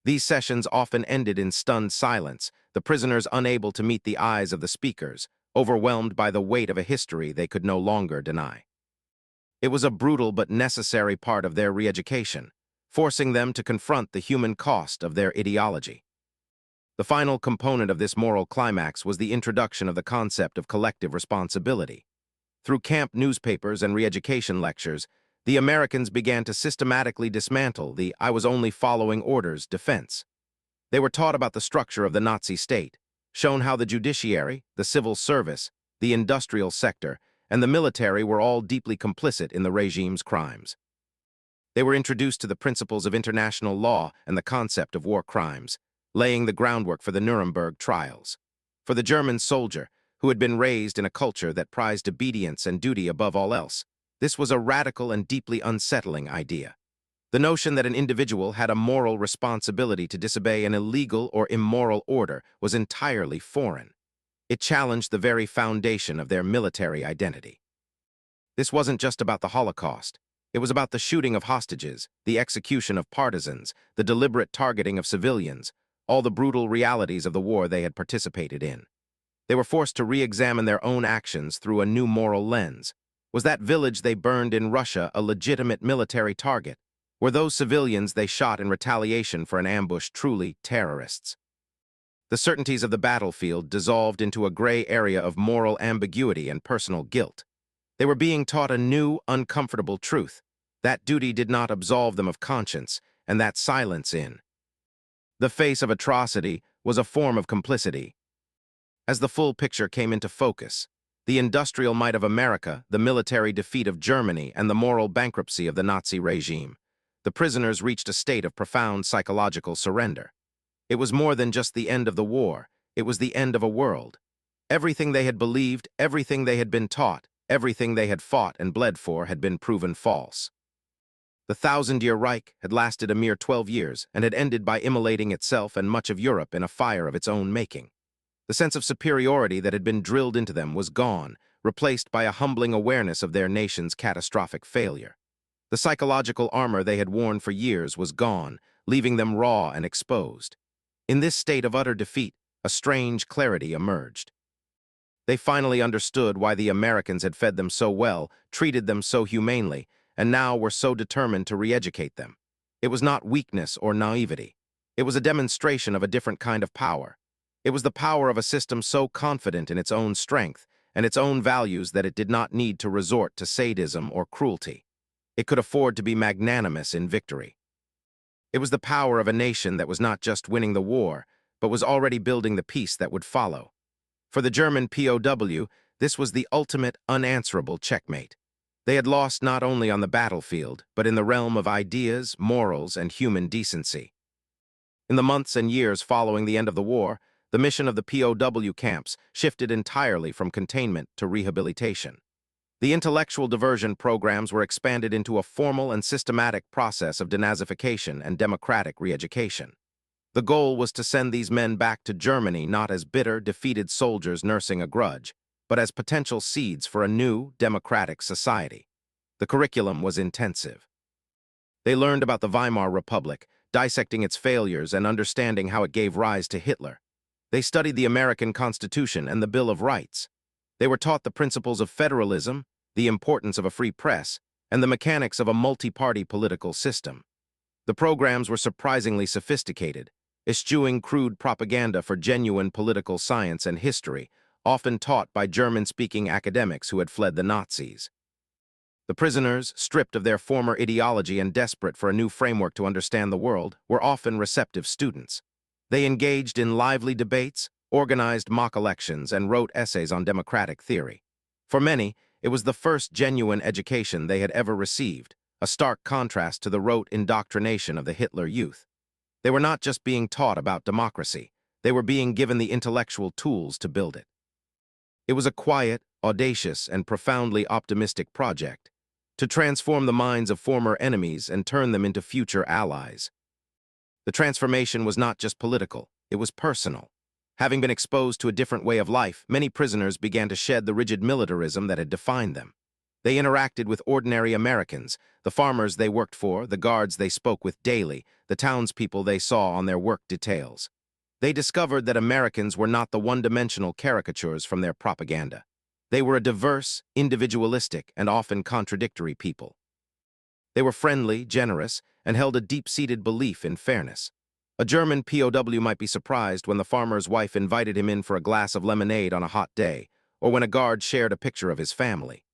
These sessions often ended in stunned silence, the prisoners unable to meet the eyes of the speakers, overwhelmed by the weight of a history they could no longer deny. It was a brutal but necessary part of their re-education, forcing them to confront the human cost of their ideology. The final component of this moral climax was the introduction of the concept of collective responsibility. Through camp newspapers and re-education lectures, the Americans began to systematically dismantle the "I was only following orders" defense. They were taught about the structure of the Nazi state, shown how the judiciary, the civil service, the industrial sector, and the military were all deeply complicit in the regime's crimes. They were introduced to the principles of international law and the concept of war crimes, laying the groundwork for the Nuremberg trials. For the German soldier, who had been raised in a culture that prized obedience and duty above all else, this was a radical and deeply unsettling idea. The notion that an individual had a moral responsibility to disobey an illegal or immoral order was entirely foreign. It challenged the very foundation of their military identity. This wasn't just about the Holocaust. It was about the shooting of hostages, the execution of partisans, the deliberate targeting of civilians, all the brutal realities of the war they had participated in. They were forced to re-examine their own actions through a new moral lens. Was that village they burned in Russia a legitimate military target? Were those civilians they shot in retaliation for an ambush truly terrorists? The certainties of the battlefield dissolved into a gray area of moral ambiguity and personal guilt. They were being taught a new, uncomfortable truth. That duty did not absolve them of conscience, and that silence in the face of atrocity was a form of complicity. As the full picture came into focus, the industrial might of America, the military defeat of Germany, and the moral bankruptcy of the Nazi regime, the prisoners reached a state of profound psychological surrender. It was more than just the end of the war, it was the end of a world. Everything they had believed, everything they had been taught, everything they had fought and bled for had been proven false. The thousand-year Reich had lasted a mere 12 years and had ended by immolating itself and much of Europe in a fire of its own making. The sense of superiority that had been drilled into them was gone, replaced by a humbling awareness of their nation's catastrophic failure. The psychological armor they had worn for years was gone, leaving them raw and exposed. In this state of utter defeat, a strange clarity emerged. They finally understood why the Americans had fed them so well, treated them so humanely, and now were so determined to re-educate them. It was not weakness or naivety. It was a demonstration of a different kind of power. It was the power of a system so confident in its own strength and its own values that it did not need to resort to sadism or cruelty. It could afford to be magnanimous in victory. It was the power of a nation that was not just winning the war, but was already building the peace that would follow. For the German POW, this was the ultimate unanswerable checkmate. They had lost not only on the battlefield, but in the realm of ideas, morals, and human decency. In the months and years following the end of the war, the mission of the POW camps shifted entirely from containment to rehabilitation. The intellectual diversion programs were expanded into a formal and systematic process of denazification and democratic re-education. The goal was to send these men back to Germany not as bitter, defeated soldiers nursing a grudge, but as potential seeds for a new, democratic society. The curriculum was intensive. They learned about the Weimar Republic, dissecting its failures and understanding how it gave rise to Hitler. They studied the American Constitution and the Bill of Rights. They were taught the principles of federalism, the importance of a free press, and the mechanics of a multi-party political system. The programs were surprisingly sophisticated, eschewing crude propaganda for genuine political science and history, often taught by German-speaking academics who had fled the Nazis. The prisoners, stripped of their former ideology and desperate for a new framework to understand the world, were often receptive students. They engaged in lively debates, organized mock elections, and wrote essays on democratic theory. For many, it was the first genuine education they had ever received, a stark contrast to the rote indoctrination of the Hitler Youth. They were not just being taught about democracy, they were being given the intellectual tools to build it. It was a quiet, audacious, and profoundly optimistic project, to transform the minds of former enemies and turn them into future allies. The transformation was not just political, it was personal. Having been exposed to a different way of life, many prisoners began to shed the rigid militarism that had defined them. They interacted with ordinary Americans, the farmers they worked for, the guards they spoke with daily, the townspeople they saw on their work details. They discovered that Americans were not the one-dimensional caricatures from their propaganda. They were a diverse, individualistic, and often contradictory people. They were friendly, generous, and held a deep-seated belief in fairness. A German POW might be surprised when the farmer's wife invited him in for a glass of lemonade on a hot day, or when a guard shared a picture of his family.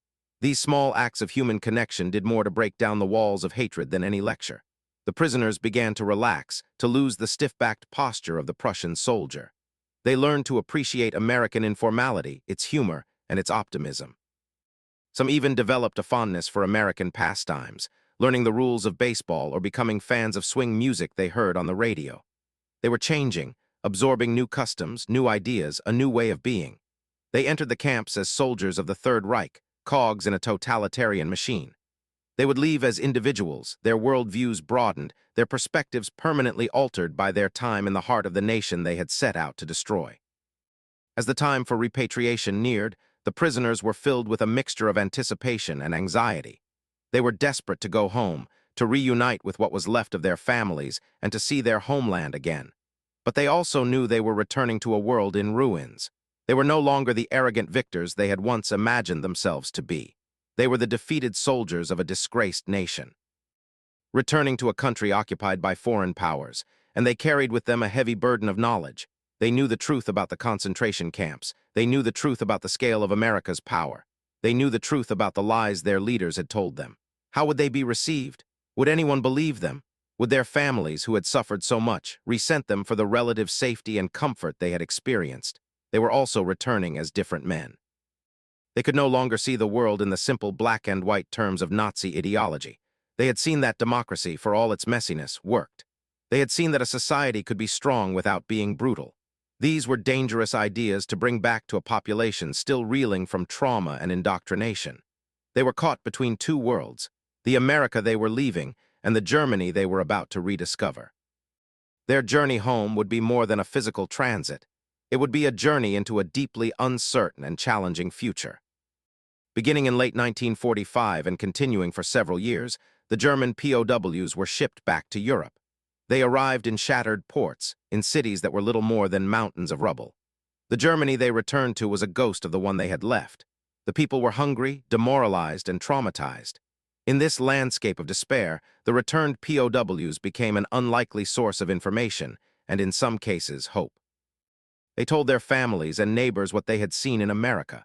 These small acts of human connection did more to break down the walls of hatred than any lecture. The prisoners began to relax, to lose the stiff-backed posture of the Prussian soldier. They learned to appreciate American informality, its humor, and its optimism. Some even developed a fondness for American pastimes, learning the rules of baseball or becoming fans of swing music they heard on the radio. They were changing, absorbing new customs, new ideas, a new way of being. They entered the camps as soldiers of the Third Reich, cogs in a totalitarian machine. They would leave as individuals, their worldviews broadened, their perspectives permanently altered by their time in the heart of the nation they had set out to destroy. As the time for repatriation neared, the prisoners were filled with a mixture of anticipation and anxiety. They were desperate to go home, to reunite with what was left of their families, and to see their homeland again. But they also knew they were returning to a world in ruins. They were no longer the arrogant victors they had once imagined themselves to be. They were the defeated soldiers of a disgraced nation, returning to a country occupied by foreign powers, and they carried with them a heavy burden of knowledge. They knew the truth about the concentration camps. They knew the truth about the scale of America's power. They knew the truth about the lies their leaders had told them. How would they be received? Would anyone believe them? Would their families, who had suffered so much, resent them for the relative safety and comfort they had experienced? They were also returning as different men. They could no longer see the world in the simple black and white terms of Nazi ideology. They had seen that democracy, for all its messiness, worked. They had seen that a society could be strong without being brutal. These were dangerous ideas to bring back to a population still reeling from trauma and indoctrination. They were caught between two worlds, the America they were leaving and the Germany they were about to rediscover. Their journey home would be more than a physical transit. It would be a journey into a deeply uncertain and challenging future. Beginning in late 1945 and continuing for several years, the German POWs were shipped back to Europe. They arrived in shattered ports, in cities that were little more than mountains of rubble. The Germany they returned to was a ghost of the one they had left. The people were hungry, demoralized, and traumatized. In this landscape of despair, the returned POWs became an unlikely source of information, and in some cases, hope. They told their families and neighbors what they had seen in America.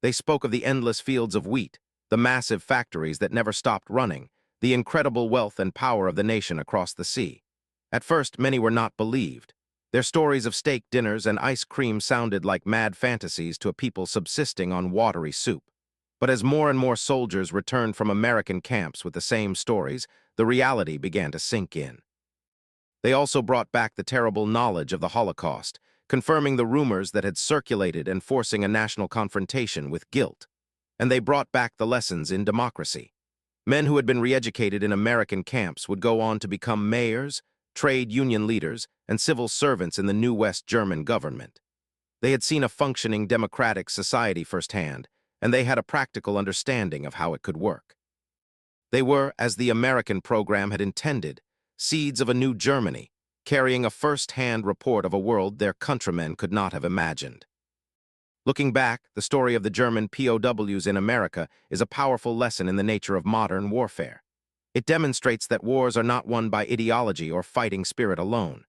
They spoke of the endless fields of wheat, the massive factories that never stopped running, the incredible wealth and power of the nation across the sea. At first, many were not believed. Their stories of steak dinners and ice cream sounded like mad fantasies to a people subsisting on watery soup. But as more and more soldiers returned from American camps with the same stories, the reality began to sink in. They also brought back the terrible knowledge of the Holocaust, confirming the rumors that had circulated and forcing a national confrontation with guilt. And they brought back the lessons in democracy. Men who had been re-educated in American camps would go on to become mayors, trade union leaders, and civil servants in the new West German government. They had seen a functioning democratic society firsthand, and they had a practical understanding of how it could work. They were, as the American program had intended, seeds of a new Germany, carrying a first-hand report of a world their countrymen could not have imagined. Looking back, the story of the German POWs in America is a powerful lesson in the nature of modern warfare. It demonstrates that wars are not won by ideology or fighting spirit alone.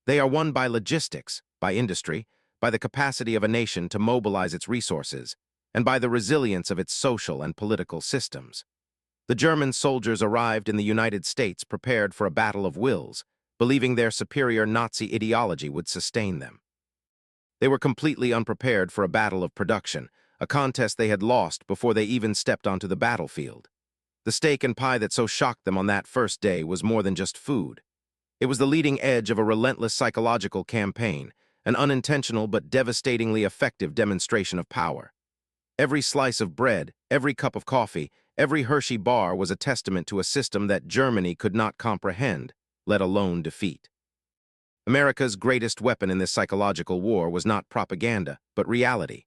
They are won by logistics, by industry, by the capacity of a nation to mobilize its resources, and by the resilience of its social and political systems. The German soldiers arrived in the United States prepared for a battle of wills, believing their superior Nazi ideology would sustain them. They were completely unprepared for a battle of production, a contest they had lost before they even stepped onto the battlefield. The steak and pie that so shocked them on that first day was more than just food. It was the leading edge of a relentless psychological campaign, an unintentional but devastatingly effective demonstration of power. Every slice of bread, every cup of coffee, every Hershey bar was a testament to a system that Germany could not comprehend, let alone defeat. America's greatest weapon in this psychological war was not propaganda, but reality.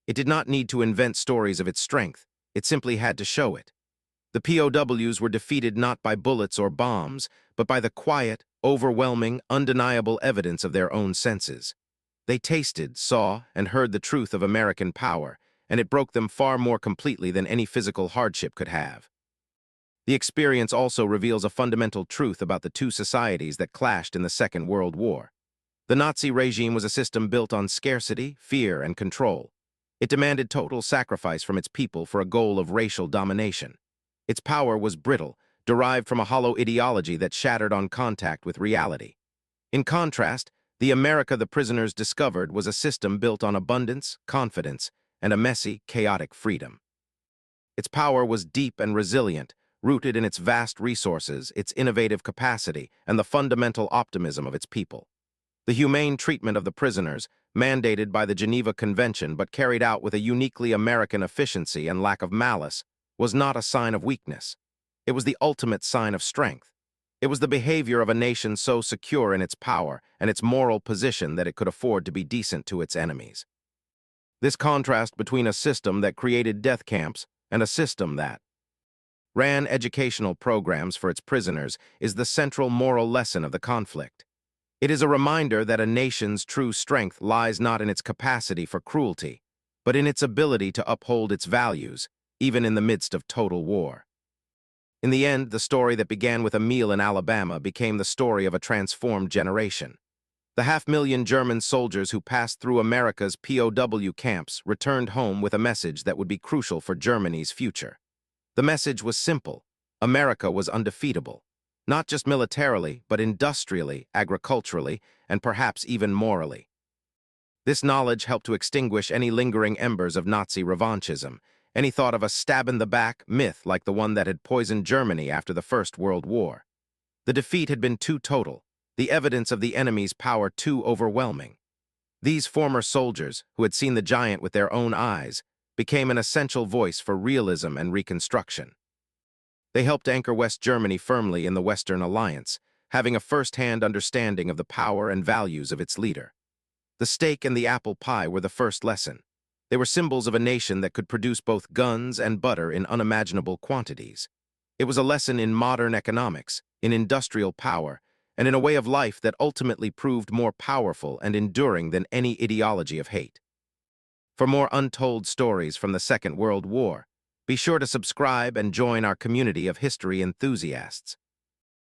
It did not need to invent stories of its strength, it simply had to show it. The POWs were defeated not by bullets or bombs, but by the quiet, overwhelming, undeniable evidence of their own senses. They tasted, saw, and heard the truth of American power, and it broke them far more completely than any physical hardship could have. The experience also reveals a fundamental truth about the two societies that clashed in the Second World War. The Nazi regime was a system built on scarcity, fear, and control. It demanded total sacrifice from its people for a goal of racial domination. Its power was brittle, derived from a hollow ideology that shattered on contact with reality. In contrast, the America the prisoners discovered was a system built on abundance, confidence, and a messy, chaotic freedom. Its power was deep and resilient, rooted in its vast resources, its innovative capacity, and the fundamental optimism of its people. The humane treatment of the prisoners, mandated by the Geneva Convention but carried out with a uniquely American efficiency and lack of malice, was not a sign of weakness. It was the ultimate sign of strength. It was the behavior of a nation so secure in its power and its moral position that it could afford to be decent to its enemies. This contrast between a system that created death camps and a system that ran educational programs for its prisoners is the central moral lesson of the conflict. It is a reminder that a nation's true strength lies not in its capacity for cruelty, but in its ability to uphold its values, even in the midst of total war. In the end, the story that began with a meal in Alabama became the story of a transformed generation. The 500,000 German soldiers who passed through America's POW camps returned home with a message that would be crucial for Germany's future. The message was simple: America was undefeatable, not just militarily, but industrially, agriculturally, and perhaps even morally. This knowledge helped to extinguish any lingering embers of Nazi revanchism, any thought of a stab-in-the-back myth like the one that had poisoned Germany after the First World War. The defeat had been too total, the evidence of the enemy's power too overwhelming. These former soldiers, who had seen the giant with their own eyes, became an essential voice for realism and reconstruction. They helped anchor West Germany firmly in the Western Alliance, having a first-hand understanding of the power and values of its leader. The steak and the apple pie were the first lesson. They were symbols of a nation that could produce both guns and butter in unimaginable quantities. It was a lesson in modern economics, in industrial power, and in a way of life that ultimately proved more powerful and enduring than any ideology of hate. For more untold stories from the Second World War, be sure to subscribe and join our community of history enthusiasts.